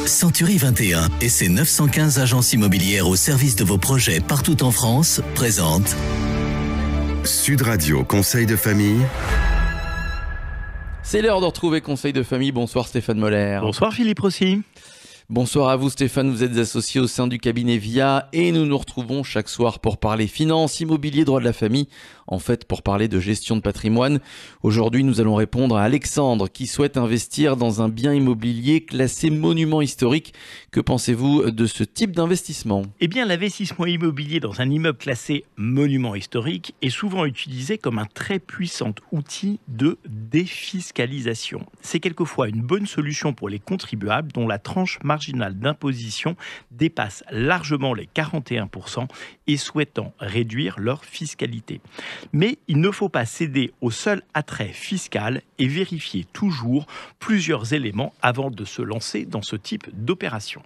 Century 21 et ses 915 agences immobilières au service de vos projets partout en France présentent Sud Radio Conseil de famille. C'est l'heure de retrouver Conseil de famille. Bonsoir Stéphane Moller. Bonsoir Philippe Rossi. Bonsoir à vous Stéphane, vous êtes associé au sein du cabinet VIA et nous nous retrouvons chaque soir pour parler finance, immobilier, droit de la famille, en fait pour parler de gestion de patrimoine. Aujourd'hui nous allons répondre à Alexandre qui souhaite investir dans un bien immobilier classé monument historique. Que pensez-vous de ce type d'investissement ? Eh bien l'investissement immobilier dans un immeuble classé monument historique est souvent utilisé comme un très puissant outil de défiscalisation. C'est quelquefois une bonne solution pour les contribuables dont la tranche marginale d'imposition dépasse largement les 41% et souhaitant réduire leur fiscalité. Mais il ne faut pas céder au seul attrait fiscal et vérifier toujours plusieurs éléments avant de se lancer dans ce type d'opération.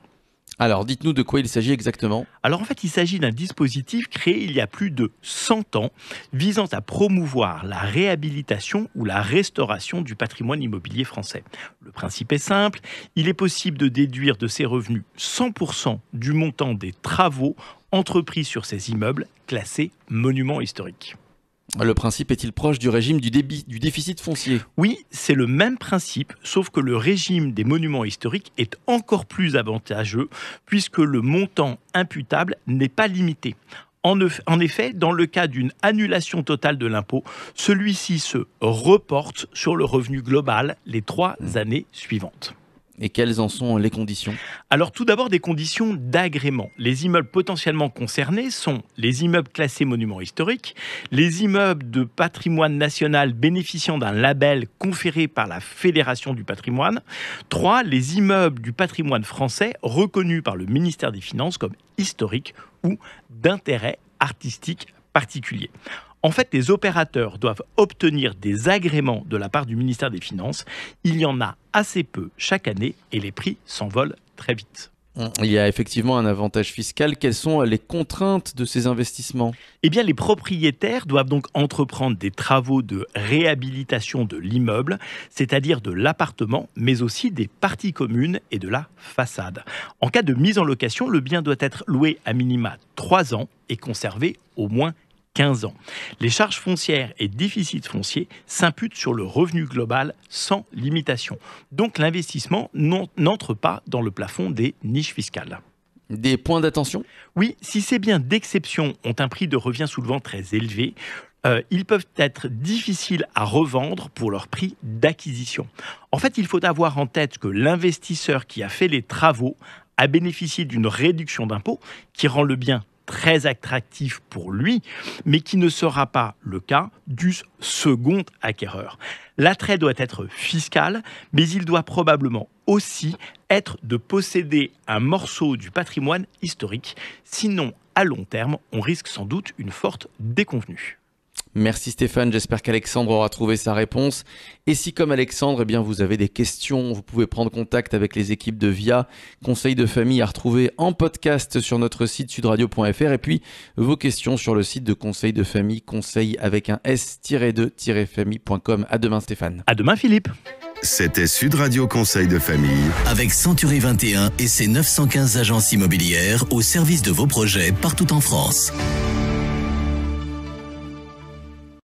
Alors, dites-nous de quoi il s'agit exactement. Alors en fait, il s'agit d'un dispositif créé il y a plus de 100 ans visant à promouvoir la réhabilitation ou la restauration du patrimoine immobilier français. Le principe est simple, il est possible de déduire de ses revenus 100% du montant des travaux entrepris sur ces immeubles classés monuments historiques. Le principe est-il proche du régime du déficit foncier ? Oui, c'est le même principe, sauf que le régime des monuments historiques est encore plus avantageux puisque le montant imputable n'est pas limité. En effet, dans le cas d'une annulation totale de l'impôt, celui-ci se reporte sur le revenu global les 3 années suivantes. Et quelles en sont les conditions ? Alors tout d'abord des conditions d'agrément. Les immeubles potentiellement concernés sont les immeubles classés monuments historiques, les immeubles de patrimoine national bénéficiant d'un label conféré par la Fédération du patrimoine. 3. Les immeubles du patrimoine français reconnus par le ministère des Finances comme historiques ou d'intérêt artistique particulier. En fait, les opérateurs doivent obtenir des agréments de la part du ministère des Finances. Il y en a assez peu chaque année et les prix s'envolent très vite. Il y a effectivement un avantage fiscal. Quelles sont les contraintes de ces investissements ? Eh bien, les propriétaires doivent donc entreprendre des travaux de réhabilitation de l'immeuble, c'est-à-dire de l'appartement, mais aussi des parties communes et de la façade. En cas de mise en location, le bien doit être loué à minima 3 ans et conservé au moins 15 ans. Les charges foncières et déficits fonciers s'imputent sur le revenu global sans limitation. Donc l'investissement n'entre pas dans le plafond des niches fiscales. Des points d'attention ? Oui, si ces biens d'exception ont un prix de revient souvent très élevé, ils peuvent être difficiles à revendre pour leur prix d'acquisition. En fait, il faut avoir en tête que l'investisseur qui a fait les travaux a bénéficié d'une réduction d'impôt qui rend le bien très attractif pour lui, mais qui ne sera pas le cas du second acquéreur. L'attrait doit être fiscal, mais il doit probablement aussi être de posséder un morceau du patrimoine historique. Sinon, à long terme, on risque sans doute une forte déconvenue. Merci Stéphane, j'espère qu'Alexandre aura trouvé sa réponse. Et si comme Alexandre, eh bien, vous avez des questions, vous pouvez prendre contact avec les équipes de VIA, Conseil de famille à retrouver en podcast sur notre site sudradio.fr et puis vos questions sur le site de Conseil de famille, conseil avec un s-2-famille.com. À demain Stéphane. À demain Philippe. C'était Sud Radio Conseil de famille. avec Century 21 et ses 915 agences immobilières au service de vos projets partout en France.